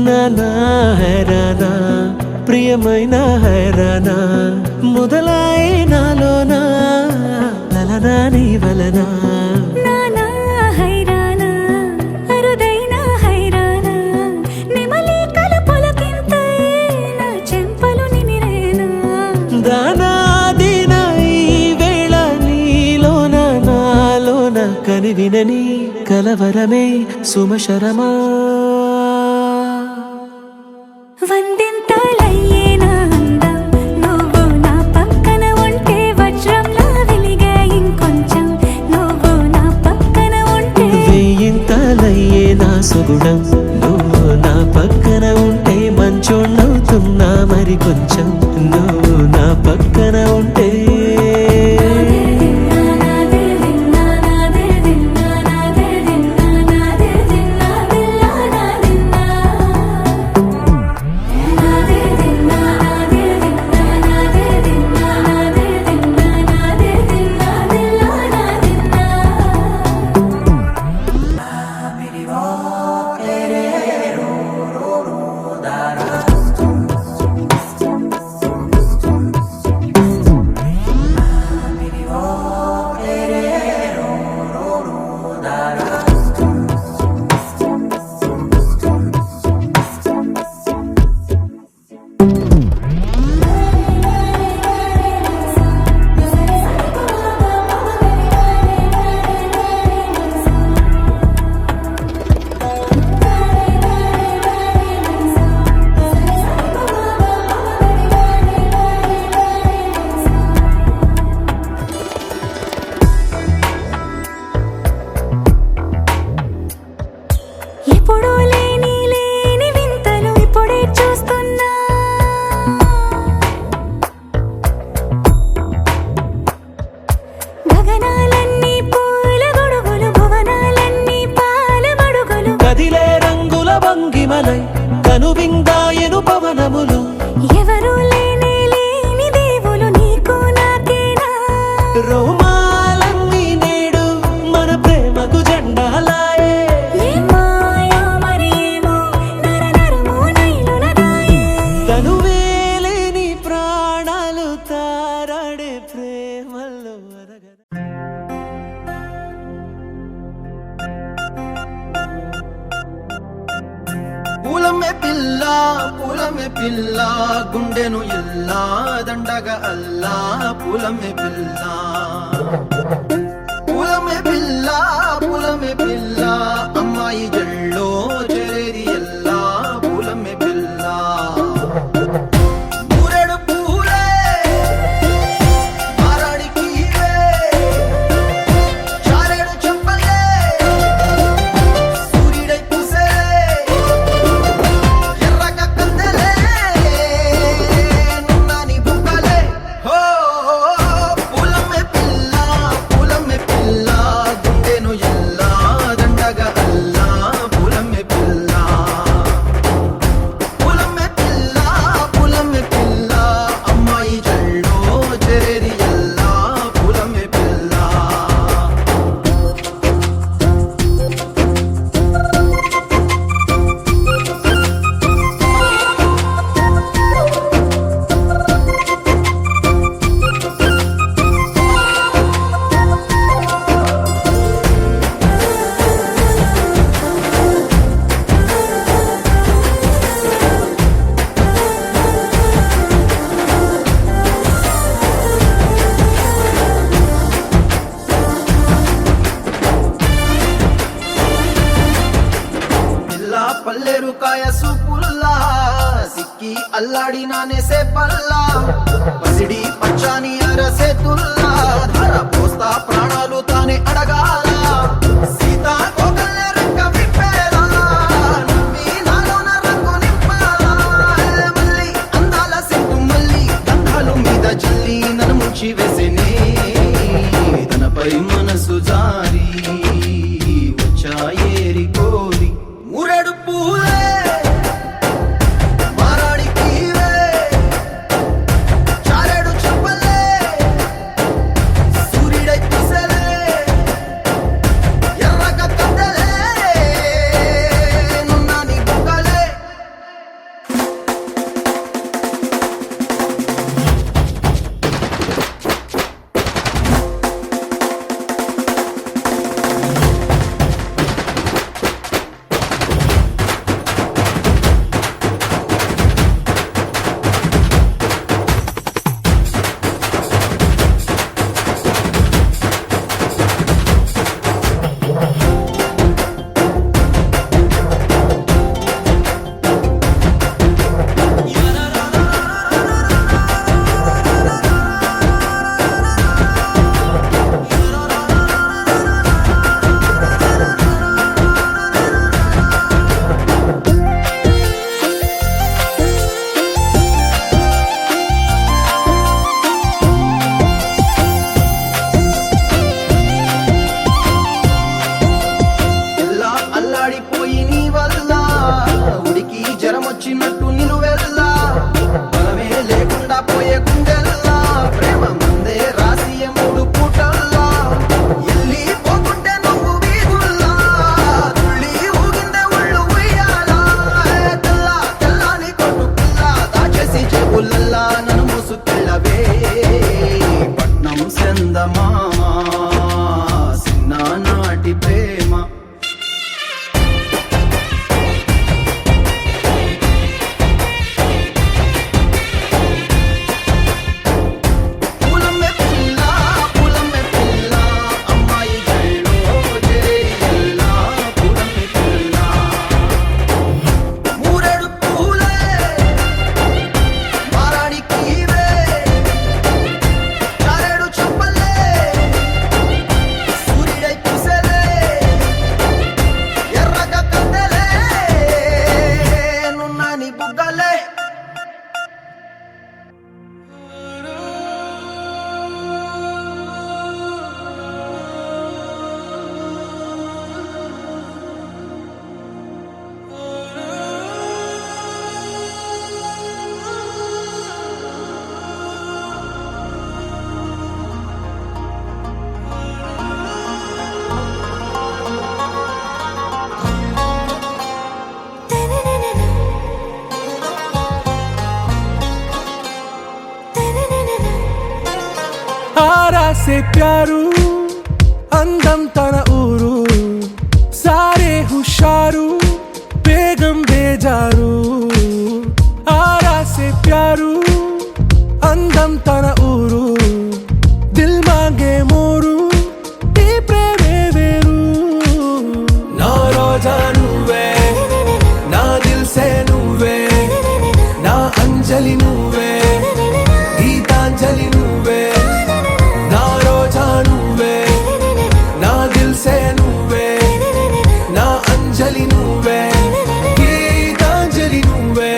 నానా హైరానా ప్రియమైన హైరానా మొదలాయి నాలోనా లలనా నీ వలనా నానా హైరానా అరుదైన హైరానా నెమలి కలుపులకింతై నా చెంపలు నిమిరేనా దానాదిన ఈ వేళ నీలోన నాలోన కనివినని కలవరమే సుమశరమా వందింతలయ్యేనా అందం నువ్వు నా పక్కన ఉంటే వజ్రంలా వెలిగే ఇంకొంచెం నువ్వు నా పక్కన ఉంటే వెయ్యింతలయ్యే నా సుగుణం నువ్వు నా పక్కన ఉంటే మంచోణ్ణవుతున్నా మరి కొంచెం నువ్వు నా పక్కన ఉంటే ఎప్పుడూ లేని లేని వింతలు ఇప్పుడే చూస్తున్నా గగనాలన్నీ పూల గొడుగులు భువనాలన్నీ పాల మడుగులు కదిలే రంగుల భంగిమలై కనువిందాయను పవనములు ఎవరూ లేని లేని దేవులు నీకు నాకేనా పిల్ల పూలమే పిల్ల గుండెను ఎల్లా దండగా అల్లా పూలమే పిల్ల పూలమే పిల్ల పూలమే పిల్ల అమ్మాయి జల్లో చేరేది ఎల్లా పూలమే పిల్ల మూరెడు పూలే మారాడికి చారెడు చెప్పలే సూర్యుడై పూసే ఎర్రగా కందలే నున్నాని బుక్కలే హో పూలమే పిల్ల గుండెను ఎల్లా దండగా అల్లా పూలమే పిల్ల పూలమే పిల్ల అమ్మాయి జల్లో చేరేది ఎల్లా పూలమే పిల్ల పిల్ల పల్లెరు కాయ సూపుల్లా సిక్కి అల్లాడి నానేసే పల్లా పసిడి పచ్చాని అరసే తుల్లా ధర పోస్తా ప్రాణాలు తానే అడగాల సీతా కోకల్లే రెక్క విప్పేలా నవ్వి నాలోన రంగు నింపాలా మళ్ళీ అందాల సిగ్గు మళ్ళీ గంధాలు మీద జల్లి నన్ను ముంచి వేసేనే తనపై మనసు జారి వచ్చాయేరి కోరి మూరెడు పూలే మారాడికి చారెడు చెప్పలే సూర్యుడై పూసలే ఎర్రగా కందలే నున్నాని బుక్కలే ఎల్లా అల్లాడిపోయి నీ వల్ల ఉడికి జరం వచ్చినట్టు నిలువెల్లా బలమే లేకుండా పోయే గుండెల్లా ప్రేమ ముందే రాసియ మూడు పూటల్లా ఎల్లి పోకుంటే నువ్వు వీధుల్లా తుళ్ళి ఊగిందే ఒళ్ళు ఉయ్యాలా తెల్లాని కొట్టు పిల్ల దాచేసి చెవులల్లా నన్ను మూసుకెళ్ళవే పట్నం సెందమామా చిన్ననాటి ప్రేమ పూలమే పిల్ల అమ్మాయి జల్లో చేరేది ఎల్లా పూలమే పిల్ల మూరెడు పూలే మారాడికి చారెడు చెప్పలే సూర్యుడై పూసలే ఎర్రగా కందలే నున్నాని బుగ్గలే आरा से प्यारू అందం తన ఊరు సారే హుషారు బేగం బేజారు అందం తన ఊరు దిల్ మాంగే మోరు ఈ ప్రేమే వేరు నా రోజా నువ్వే నా దిల్ సే నువ్వే నా అంజలి నువ్వే గీతాంజలి నువ్వే నా రోజా నువ్వే నా దిల్ సే నువ్వే నా అంజలి నువ్వే గీతాంజలి నువ్వే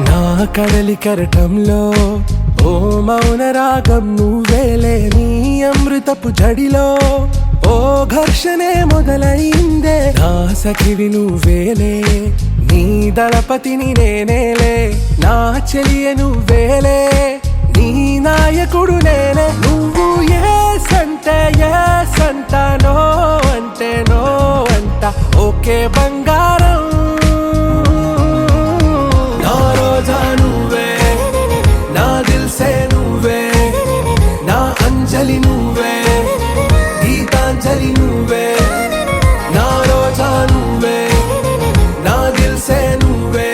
నా కడలి కెరటంలో ఓ మౌన రాగం నువ్వేలే నీ అమృతపు జడిలో ఓ ఘర్షణే మొదలైందే నా సఖివి నువ్వేలే నీ దళపతిని నేనేలే నా చెలియ నువ్వేలే నీ నాయకుడు నేనే నువ్వు ఏ సంట నో అంటే నో అంట ఓకే బంగారం నా రోజా నువ్వే నా దిల్ సే నువ్వే నా అంజలి నువ్వే గీతాంజలి నువ్వే నా రోజా నువ్వే నా దిల్ సే నువ్వే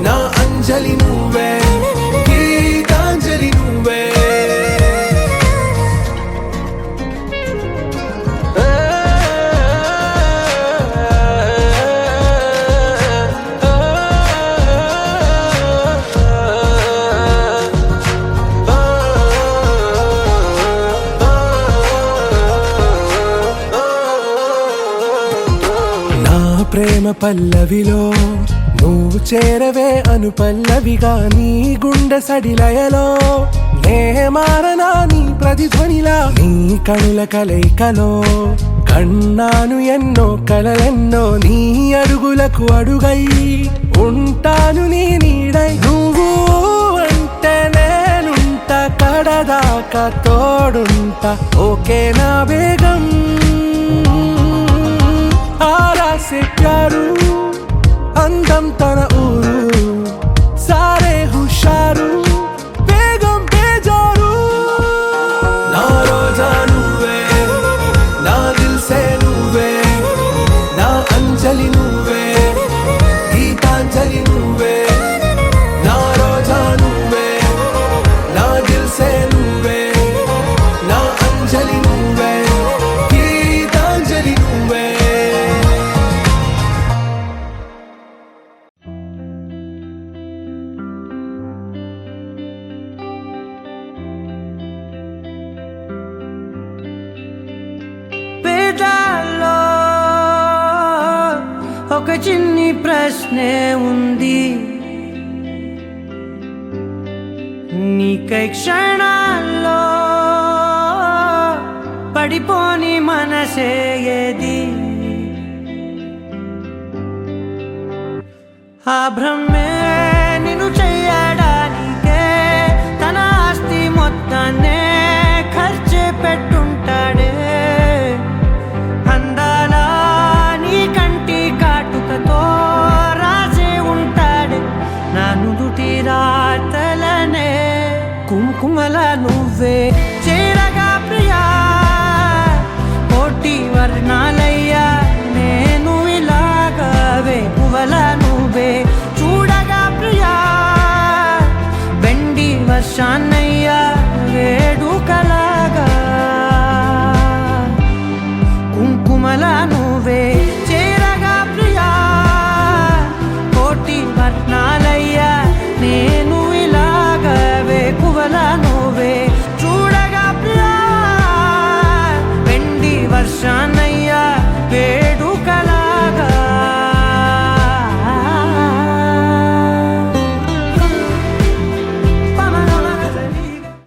నా అంజలి నువ్వే గీతాంజలి నువ్వే నా ప్రేమ పల్లవిలో నువ్వు చేరవే అను పల్లవిగా నీ గుండె సడిలయలో నే మారనా నీ ప్రతిధ్వనిలా నీ కనుల కలయికలో కన్నాను ఎన్నో కలలెన్నో నీ అడుగులకు అడుగై ఉంటాను నీ నీడై నువ్వు అంటే నేనుంట కడదాకా తోడుంటా ఓకే నా వేగం ఆరా సే ప్యారు అందం తన ఊరు సారే హుషారు బేగం బేజారు నా రోజా నువ్వే నా దిల్ సే నువ్వే నా అంజలి నువ్వే గీతాంజలి నువ్వే నా రోజా నువ్వే నా దిల్ సే నువ్వే నా అంజలి నువ్వే గీతాంజలి నువ్వే పేదాల్లో ఒక చిన్ని ప్రశ్నే ఉంది నీకై క్షణాల్లో పడిపోని మనసే ఏది ఆ భ్రమే నిన్ను చెయ్యడానికే తన ఆస్తి మొత్తాన్నే ఖర్చు పెట్టుంటాడే అందాల నీ కంటి కాటుకతో రాసే ఉంటాడే నా నుదుటి రాతలనే కుంకుమల నువ్వే చేరగా ప్రియా కోటి వర్ణాలయ్యా నేను ఇలాగ వేపువలను